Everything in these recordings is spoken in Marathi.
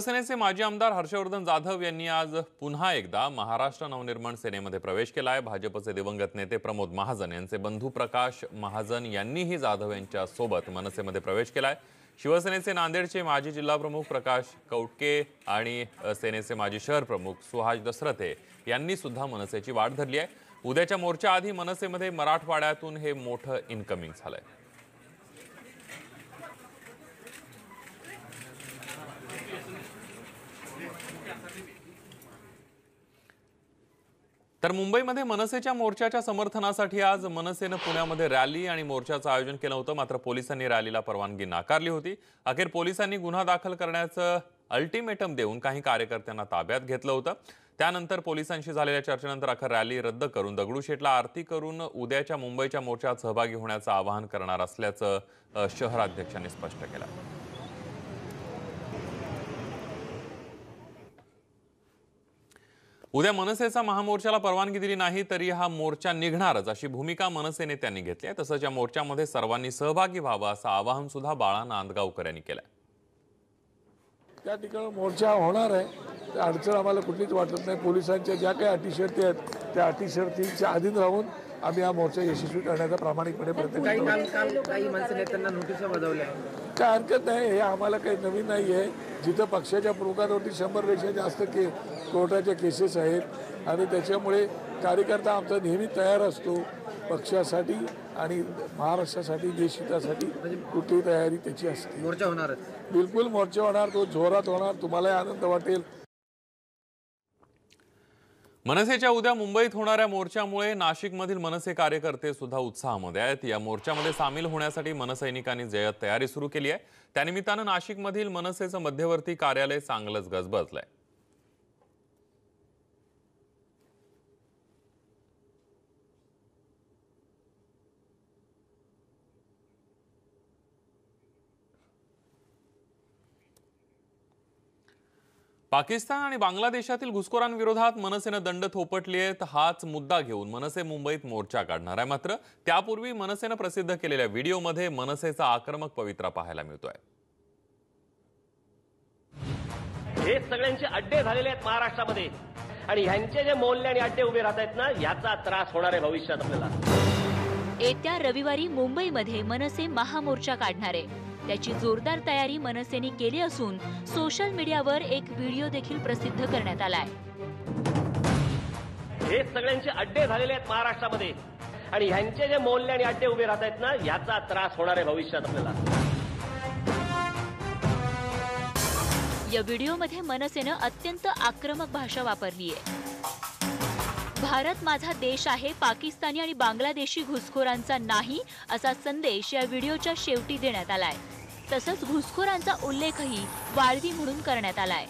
शिवसेनेचे माजी आमदार हर्षवर्धन जाधव यांनी आज पुन्हा एकदा महाराष्ट्र नवनिर्माण सेनेमध्ये प्रवेश केलाय। भाजपचे दिवंगत नेते प्रमोद महाजन यांचे बंधू प्रकाश महाजन यांनीही जाधव यांच्या सोबत मनसेमध्ये प्रवेश केलाय। शिवसेनेचे नांदेडचे माजी जिल्हाप्रमुख प्रकाश कौटके आणि सेनेचे माजी शहर प्रमुख सुहास दसरथे यांनी सुद्धा मनसेची वाट धरली आहे। उद्याच्या मोर्चाआधी मनसेमध्ये मराठवाड्यातून हे मोठं इनकमिंग झालंय। तर मुंबईमध्ये मनसेच्या मोर्चाच्या समर्थनासाठी आज मनसेने पुण्यामध्ये रॅली आणि मोर्चाचं आयोजन केलं होतं, मात्र पोलिसांनी रॅलीला परवानगी नाकारली होती। अखेर पोलिसांनी गुन्हा दाखल करण्याचं अल्टिमेटम देऊन काही कार्यकर्त्यांना ताब्यात घेतलं होतं। त्यानंतर पोलिसांशी झालेल्या चर्चेनंतर अखेर रॅली रद्द करून दगडूशेठला आरती करून उद्याच्या मुंबईच्या मोर्चात सहभागी होण्याचं आवाहन करणार असल्याचं शहराध्यक्षांनी स्पष्ट केलं। उद्या मनसेचा महामोर्चाला परवानगी दिली नाही तरी हा मोर्चा निघणारच अशी भूमिका मनसे नेत्यांनी घेतली आहे। तसंच या मोर्चामध्ये सर्वांनी सहभागी व्हावं असं आवाहन सुद्धा बाळा नांदगावकर यांनी केलंय। त्या ठिकाणी मोर्चा होणार आहे, अडचण आम्हाला कुठलीच वाटत नाही। पोलिसांच्या ज्या काही अटी शर्ती आहेत त्या अटी शर्तींच्या अधीन राहून आम्ही हा मोर्चा यशस्वी करण्याचा प्रामाणिकपणे प्रयत्न करतो। काही मनसे नेत्यांना नोटीस बजावल्या काय हरकत नाही, हे आम्हाला काही नवीन नाही आहे। जिथं पक्षाच्या प्रमुखांवरती 100 पेक्षा जास्त कोर्टाच्या केसेस आहेत आणि त्याच्यामुळे कार्यकर्ता आमचा नेहमी तयार असतो पक्षासाठी आणि महाराष्ट्रासाठी देशहितासाठी कुठलीही तयारी त्याची असते। मोर्चा होणार, बिलकुल मोर्चा होणार, तो जोरात होणार, तुम्हाला आनंद वाटेल। मनसेच्या उद्या मुंबईत होणाऱ्या मोर्चामुळे नाशिकमधील मनसे कार्यकर्ते सुद्धा उत्साहामध्ये आहेत। या मोर्चामध्ये सामील होण्यासाठी मनसैनिकांनी जय्यत तयारी सुरू केली आहे। त्यानिमित्तानं नाशिकमधील मनसेचं मध्यवर्ती कार्यालय चांगलंच गजबजलंय। पाकिस्तान आणि बांगलादेशातील घुसखोरांविरोधात मनसेनं दंड थोपटली आहे। हाच मुद्दा घेऊन मनसे मुंबईत मोर्चा काढणार आहे। मात्र त्यापूर्वी मनसेनं प्रसिद्ध केलेल्या व्हिडिओमध्ये मनसेचा आक्रमक पवित्रा पाहायला मिळतोय। हे सगळ्यांचे अड्डे झालेले आहेत महाराष्ट्रामध्ये आणि ह्यांचे जे मोल्ले आणि अड्डे उभे राहत आहेत ना, याचा त्रास होणार आहे भविष्यात आपल्याला। येत्या रविवारी मुंबईमध्ये मनसे महामोर्चा काढणार आहे। त्याची जोरदार तयारी मनसेने केली असून सोशल मीडियावर एक व्हिडिओ देखील प्रसिद्ध करण्यात आलाय। हे सगळ्यांचे अड्डे झालेले आहेत महाराष्ट्रामध्ये आणि ह्यांचे जे मोल्ले आणि अड्डे उभे राहत आहेत ना, याचा त्रास होणार आहे भविष्यात आपल्याला। या व्हिडिओमध्ये मनसेनं अत्यंत आक्रमक भाषा वापरली आहे। भारत माझा देश आहे, पाकिस्तानी आणि बांगलादेशी घुसखोरांचा नाही असा संदेश या व्हिडिओच्या शेवटी देण्यात आलाय। तसंच घुसखोरांचा उल्लेखही वाळवी म्हणून करण्यात आलाय।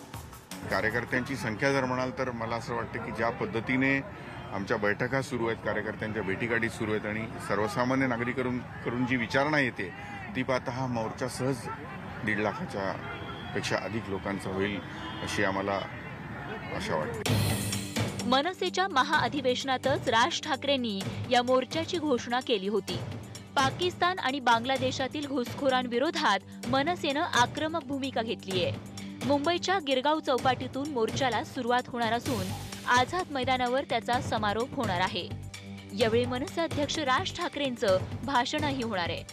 कार्यकर्त्यांची संख्या जर म्हणाल तर मला असं वाटतं की ज्या पद्धतीने आमच्या बैठका सुरू आहेत, कार्यकर्त्यांच्या भेटीगाठी सुरू आहेत आणि सर्वसामान्य नागरिकांकडून जी विचारणा येते ती पाहता हा मोर्चा सहज 1.5 लाखाच्या पेक्षा अधिक लोकांचा होईल अशी आम्हाला आशा वाटते। मनसेच्या महाअधिवेशनातच राज ठाकरेंनी या मोर्चाची घोषणा केली होती। पाकिस्तान आणि बांगलादेशातील घुसखोरांविरोधात मनसेनं आक्रमक भूमिका घेतली आहे। मुंबईच्या गिरगाव चौपाटीतून मोर्चाला सुरुवात होणार असून आझाद मैदानावर त्याचा समारोप होणार आहे। यावेळी मनसे अध्यक्ष राज ठाकरेंचं भाषणही होणार आहे।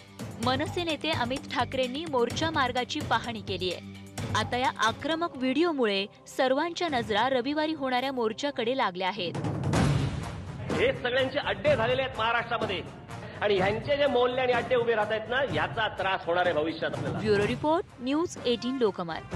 मनसे नेते अमित ठाकरेंनी मोर्चा मार्गाची पाहणी केली आहे। आता या आक्रमक व्हिडिओमुळे सर्वांच्या नजरा रविवारी होणाऱ्या मोर्चाकडे लागल्या आहेत। हे सगळ्यांचे अड्डे झालेले आहेत महाराष्ट्रामध्ये आणि ह्यांचे जे मोल्ले आणि अड्डे उभे राहत आहेत ना, याचा त्रास होणार आहे भविष्यात आपल्याला। Bureau report, news 18 Lokmat.